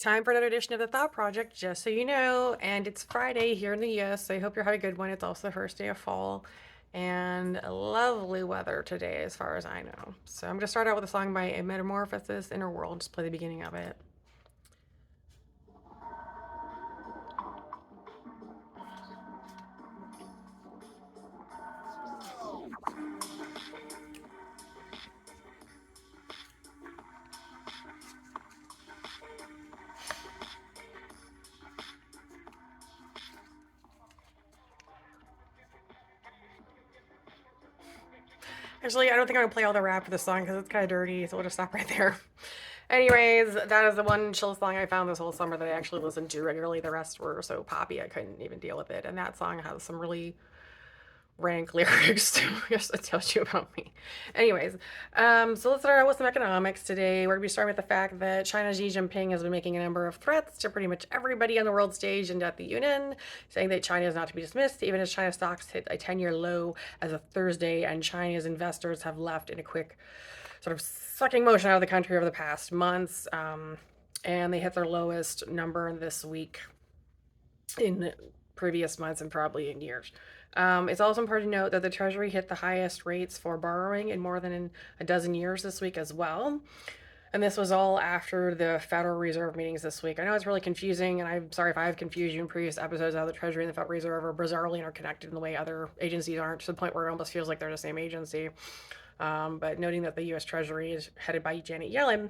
Time for another edition of the Thought Project, just so you know. And it's Friday here in the US, so I hope you're having a good one. It's also the first day of fall and lovely weather today, as far as I know. So I'm going to start out with a song by Metamorphosis Inner World, just play the beginning of it. Actually, I don't think I'm going to play all the rap for this song because it's kind of dirty, so we'll just stop right there. Anyways, that is the one chill song I found this whole summer that I actually listened to regularly. The rest were so poppy I couldn't even deal with it. And that song has some really rank lyrics too. Yes, it tells you about me. Anyways, so let's start out with some economics today. We're going to be starting with the fact that China's Xi Jinping has been making a number of threats to pretty much everybody on the world stage and at the UN, saying that China is not to be dismissed, even as China stocks hit a 10-year low as of Thursday, and China's investors have left in a quick sort of sucking motion out of the country over the past months. And they hit their lowest number this week in previous months and probably in years. It's also important to note that the Treasury hit the highest rates for borrowing in more than a dozen years this week as well. And this was all after the Federal Reserve meetings this week. I know it's really confusing, and I'm sorry if I've confused you in previous episodes how the Treasury and the Federal Reserve are bizarrely interconnected in the way other agencies aren't, to the point where it almost feels like they're the same agency. But noting that the U.S. Treasury is headed by Janet Yellen,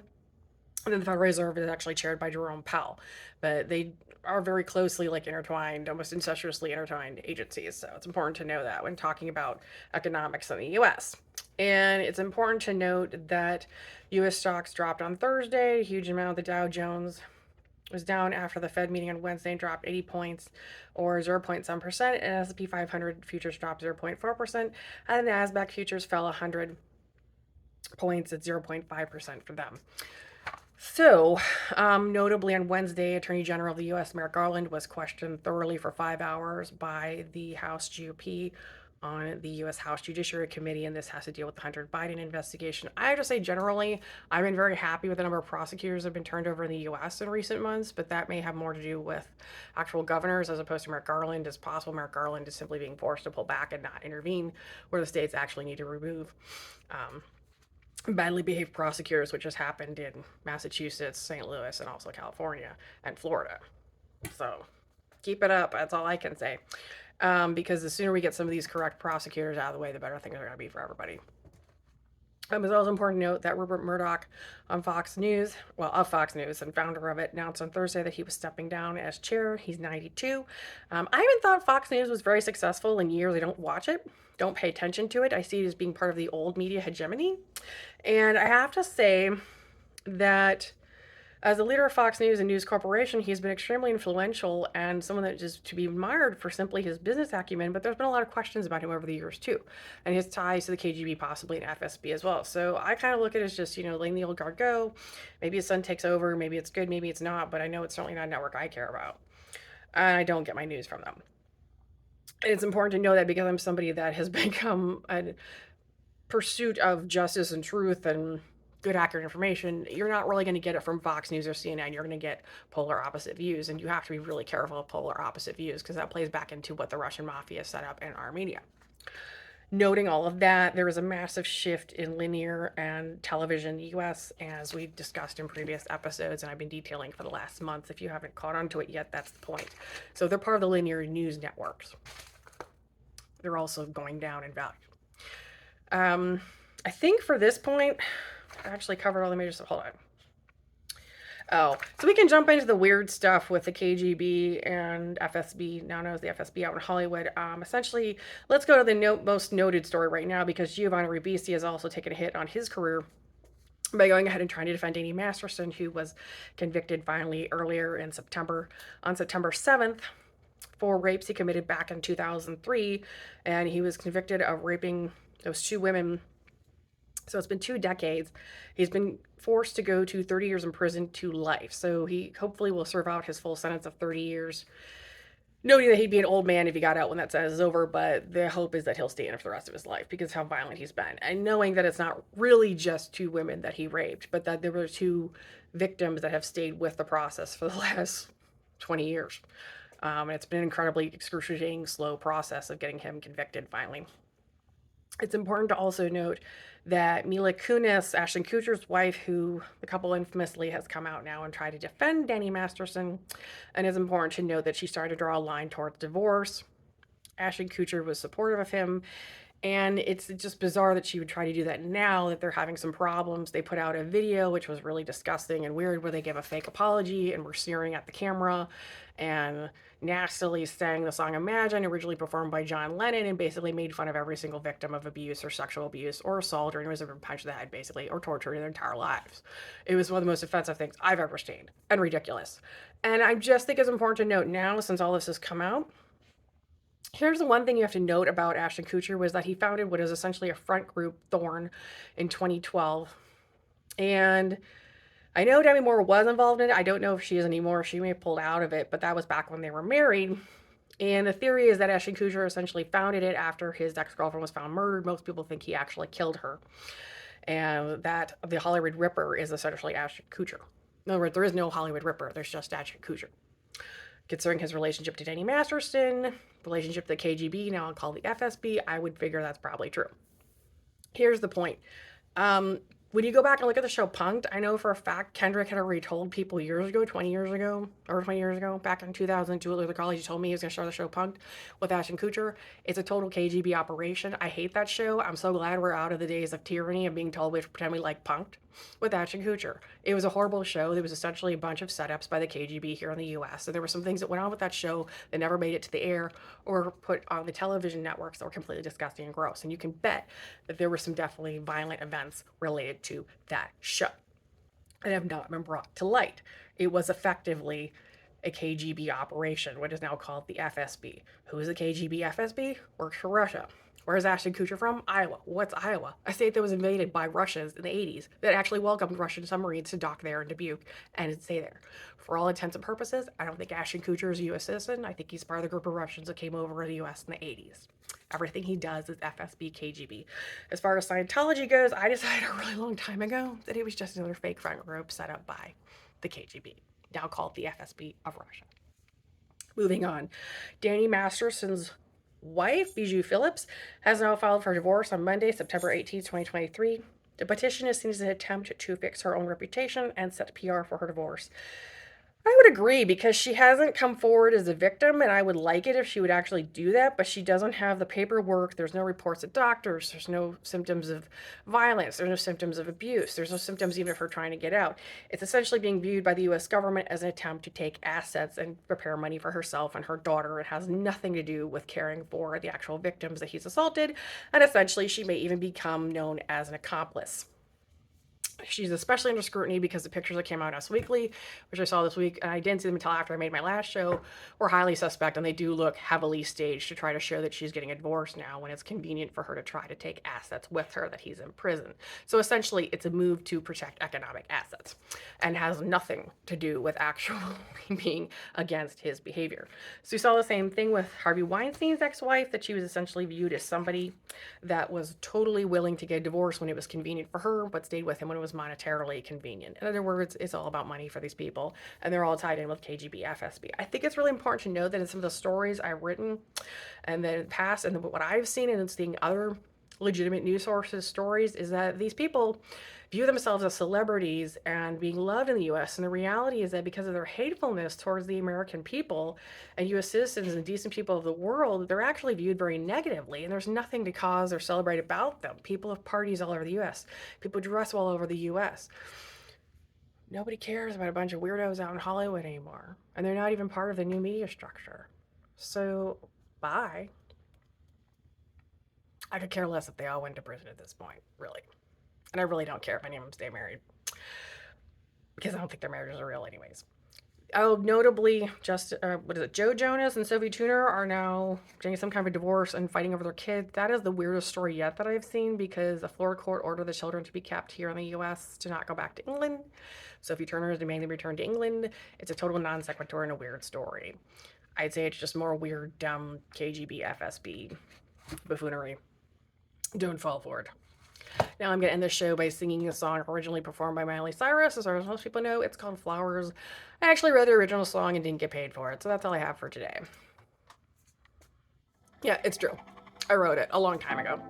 and then the Federal Reserve is actually chaired by Jerome Powell. But they are very closely intertwined, almost incestuously intertwined agencies. So it's important to know that when talking about economics in the US. And it's important to note that US stocks dropped on Thursday, a huge amount. The Dow Jones was down after the Fed meeting on Wednesday and dropped 80 points or 0.7%, and S&P 500 futures dropped 0.4%, and the Nasdaq futures fell 100 points at 0.5% for them. So, notably on Wednesday, Attorney General of the U.S. Merrick Garland was questioned thoroughly for 5 hours by the House GOP on the U.S. House Judiciary Committee, and this has to deal with the Hunter Biden investigation. I have to say, generally, I've been very happy with the number of prosecutors that have been turned over in the U.S. in recent months, but that may have more to do with actual governors as opposed to Merrick Garland. It's possible Merrick Garland is simply being forced to pull back and not intervene where the states actually need to remove badly behaved prosecutors, which has happened in Massachusetts, St. Louis, and also California and Florida. So keep it up. That's all I can say. Because the sooner we get some of these correct prosecutors out of the way, the better things are going to be for everybody. It's also important to note that Rupert Murdoch on Fox News, well, of Fox News and founder of it, announced on Thursday that he was stepping down as chair. He's 92. I haven't thought Fox News was very successful in years. I don't watch it, don't pay attention to it. I see it as being part of the old media hegemony. And I have to say that as the leader of Fox News and News Corporation, he's been extremely influential and someone that is to be admired for simply his business acumen, but there's been a lot of questions about him over the years too, and his ties to the KGB, possibly and FSB as well. So I kind of look at it as just, letting the old guard go. Maybe his son takes over, maybe it's good, maybe it's not, but I know it's certainly not a network I care about. And I don't get my news from them. And it's important to know that because I'm somebody that has become a pursuit of justice and truth and good, accurate information, you're not really going to get it from Fox News or CNN. You're going to get polar opposite views, and you have to be really careful of polar opposite views because that plays back into what the Russian mafia set up in our media. Noting all of that, there is a massive shift in linear and television in the US, as we've discussed in previous episodes, and I've been detailing for the last month. If you haven't caught on to it yet, that's the point. So they're part of the linear news networks. They're also going down in value. I think for this point, I actually covered all the major stuff. Hold on. Oh, so we can jump into the weird stuff with the KGB and FSB, now known as the FSB out in Hollywood. Essentially, let's go to the most noted story right now because Giovanni Ribisi has also taken a hit on his career by going ahead and trying to defend Amy Masterson, who was convicted finally earlier in September, on September 7th, for rapes he committed back in 2003. And he was convicted of raping those two women. So it's been 2 decades. He's been forced to go to 30 years in prison to life. So he hopefully will serve out his full sentence of 30 years noting that he'd be an old man if he got out when that sentence is over, but the hope is that he'll stay in it for the rest of his life because of how violent he's been. And knowing that it's not really just two women that he raped, but that there were two victims that have stayed with the process for the last 20 years. And it's been an incredibly excruciating, slow process of getting him convicted finally. It's important to also note that Mila Kunis, Ashton Kutcher's wife, who the couple infamously has come out now and tried to defend Danny Masterson, and it's important to note that she started to draw a line towards divorce. Ashton Kutcher was supportive of him, and it's just bizarre that she would try to do that now that they're having some problems. They put out a video, which was really disgusting and weird, where they give a fake apology and were sneering at the camera and nastily sang the song Imagine, originally performed by John Lennon, and basically made fun of every single victim of abuse or sexual abuse or assault or anyone who's ever been punched in the head, basically, or tortured in their entire lives. It was one of the most offensive things I've ever seen and ridiculous. And I just think it's important to note now, since all this has come out, here's the one thing you have to note about Ashton Kutcher was that he founded what is essentially a front group, Thorn, in 2012. And I know Demi Moore was involved in it. I don't know if she is anymore. She may have pulled out of it, but that was back when they were married. And the theory is that Ashton Kutcher essentially founded it after his ex-girlfriend was found murdered. Most people think he actually killed her. And that the Hollywood Ripper is essentially Ashton Kutcher. In other words, there is no Hollywood Ripper. There's just Ashton Kutcher. Considering his relationship to Danny Masterson, relationship to the KGB, now called the FSB, I would figure that's probably true. Here's the point. When you go back and look at the show Punk'd, I know for a fact Kendrick had already told people years ago, 20 years ago, back in 2002 at Luther College, he told me he was going to start the show Punk'd with Ashton Kutcher. It's a total KGB operation. I hate that show. I'm so glad we're out of the days of tyranny and being told we have to pretend we like Punk'd with Ashton Kutcher. It was a horrible show. There was essentially a bunch of setups by the KGB here in the US. So there were some things that went on with that show that never made it to the air or put on the television networks that were completely disgusting and gross. And you can bet that there were some definitely violent events related to that show and have not been brought to light. It was effectively a KGB operation, what is now called the FSB. Who is the KGB FSB? Works for Russia. Where's Ashton Kutcher from? Iowa. What's Iowa? A state that was invaded by Russians in the 80s that actually welcomed Russian submarines to dock there in Dubuque and stay there. For all intents and purposes, I don't think Ashton Kutcher is a U.S. citizen. I think he's part of the group of Russians that came over to the U.S. in the 80s. Everything he does is FSB KGB. As far as Scientology goes, I decided a really long time ago that it was just another fake front group set up by the KGB, now called the FSB of Russia. Moving on, Danny Masterson's wife, Bijou Phillips, has now filed for divorce on Monday, September 18, 2023. The petition is seen as an attempt to fix her own reputation and set PR for her divorce. I would agree because she hasn't come forward as a victim, and I would like it if she would actually do that, but she doesn't have the paperwork. There's no reports at doctors. There's no symptoms of violence. There's no symptoms of abuse. There's no symptoms even of her trying to get out. It's essentially being viewed by the U.S. government as an attempt to take assets and prepare money for herself and her daughter. It has nothing to do with caring for the actual victims that he's assaulted, and essentially she may even become known as an accomplice. She's especially under scrutiny because the pictures that came out Us Weekly, which I saw this week, and I didn't see them until after I made my last show, were highly suspect, and they do look heavily staged to try to show that she's getting a divorce now when it's convenient for her to try to take assets with her that he's in prison. So essentially, it's a move to protect economic assets and has nothing to do with actually being against his behavior. So you saw the same thing with Harvey Weinstein's ex-wife, that she was essentially viewed as somebody that was totally willing to get a divorce when it was convenient for her, but stayed with him when it was monetarily convenient. In other words, it's all about money for these people, and they're all tied in with KGB, FSB. I think it's really important to know that in some of the stories I've written and then past, and what I've seen and seeing other legitimate news sources stories, is that these people view themselves as celebrities and being loved in the U.S. And the reality is that because of their hatefulness towards the American people and U.S. citizens and decent people of the world, they're actually viewed very negatively. And there's nothing to cause or celebrate about them. People have parties all over the U.S. People dress all over the U.S. Nobody cares about a bunch of weirdos out in Hollywood anymore. And they're not even part of the new media structure. So, bye. I could care less if they all went to prison at this point, really. And I really don't care if any of them stay married, because I don't think their marriages are real anyways. Oh, notably, Joe Jonas and Sophie Turner are now getting some kind of a divorce and fighting over their kid. That is the weirdest story yet that I've seen, because a Florida court ordered the children to be kept here in the U.S. to not go back to England. Sophie Turner is demanding return to England. It's a total non sequitur and a weird story. I'd say it's just more weird, dumb KGB, FSB buffoonery. Don't fall for it. Now I'm going to end the show by singing a song originally performed by Miley Cyrus. As far as most people know, it's called Flowers. I actually wrote the original song and didn't get paid for it, so that's all I have for today. Yeah, it's true. I wrote it a long time ago.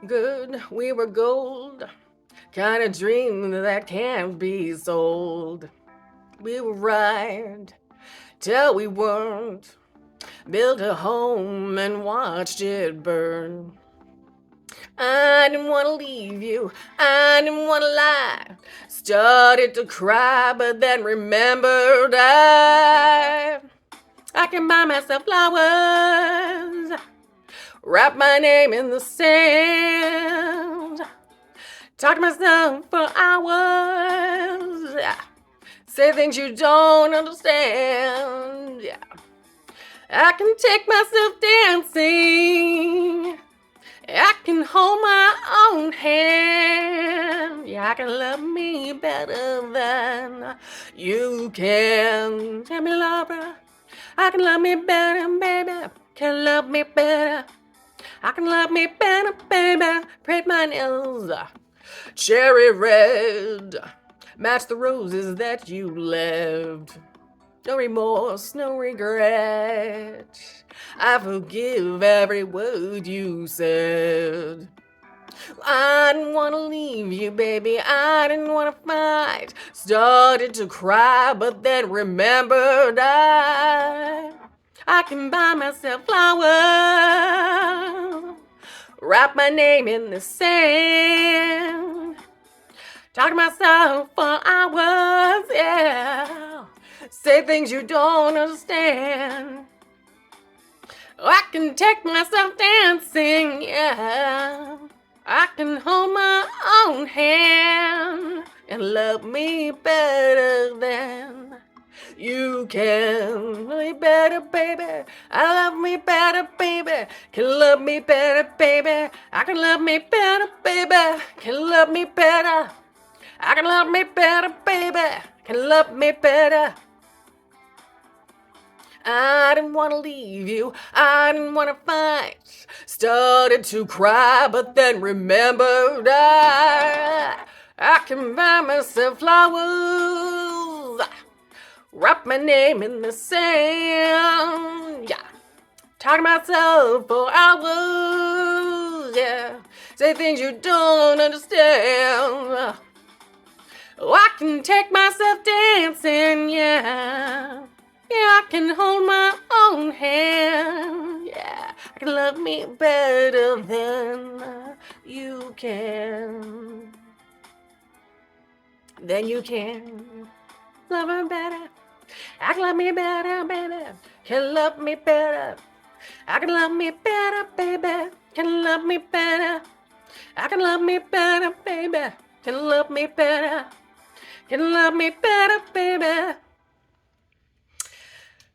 Good, we were gold. Kind of dream that can't be sold. We were right till we weren't. Built a home and watched it burn. I didn't want to leave you, I didn't want to lie. Started to cry, but then remembered I can buy myself flowers, wrap my name in the sand, talk to myself for hours, say things you don't understand. Yeah, I can take myself dancing, I can hold my own hand. Yeah, I can love me better than you can. Tell me, Laura, I can love me better, baby. Can love me better. I can love me better, baby. Paint my nails cherry red. Match the roses that you left. No remorse, no regret. I forgive every word you said. I didn't want to leave you, baby. I didn't want to fight. Started to cry, but then remembered I can buy myself flowers, wrap my name in the sand, talk to myself for hours, yeah. Say things you don't understand. I can take myself dancing, yeah. I can hold my own hand and love me better than you can. Love me better, baby. I love me better, baby. Can love me better, baby. I can love me better, baby. Can love me better. I can love me better, baby. Can love me better. I didn't want to leave you, I didn't want to fight. Started to cry, but then remembered I can buy myself flowers, wrap my name in the sand, yeah. Talk to myself for hours, yeah. Say things you don't understand. Oh, I can take myself dancing, yeah. Yeah, I can hold my own hand. Yeah, I can love me better than you can. Then you can love me better. I can love me better, baby. Can love me better. I can love me better, baby. Can love me better. I can love me better, baby. Can love me better. Can love me better, baby.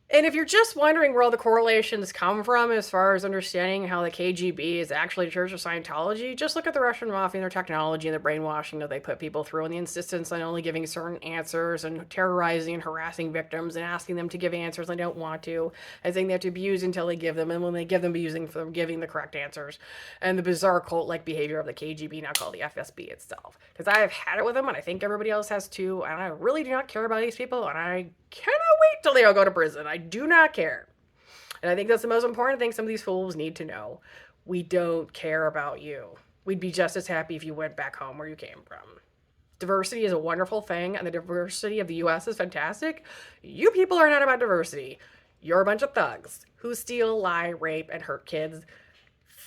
And if you're just wondering where all the correlations come from as far as understanding how the KGB is actually Church of Scientology, just look at the Russian mafia and their technology and the brainwashing that they put people through and the insistence on only giving certain answers and terrorizing and harassing victims and asking them to give answers they don't want to, and saying they have to abuse until they give them, and when they give them, abusing for giving the correct answers, and the bizarre cult-like behavior of the KGB, now called the FSB itself. Because I have had it with them, and I think everybody else has too, and I really do not care about these people, and I cannot wait till they all go to prison. I do not care. And I think that's the most important thing some of these fools need to know. We don't care about you. We'd be just as happy if you went back home where you came from. Diversity is a wonderful thing, and the diversity of the US is fantastic. You people are not about diversity. You're a bunch of thugs who steal, lie, rape, and hurt kids,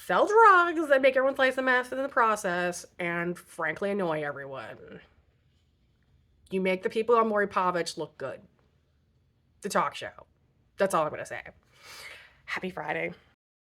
sell drugs that make everyone's life a mess in the process, and frankly annoy everyone. You make the people on Maury Povich look good. The talk show. That's all I'm going to say. Happy Friday.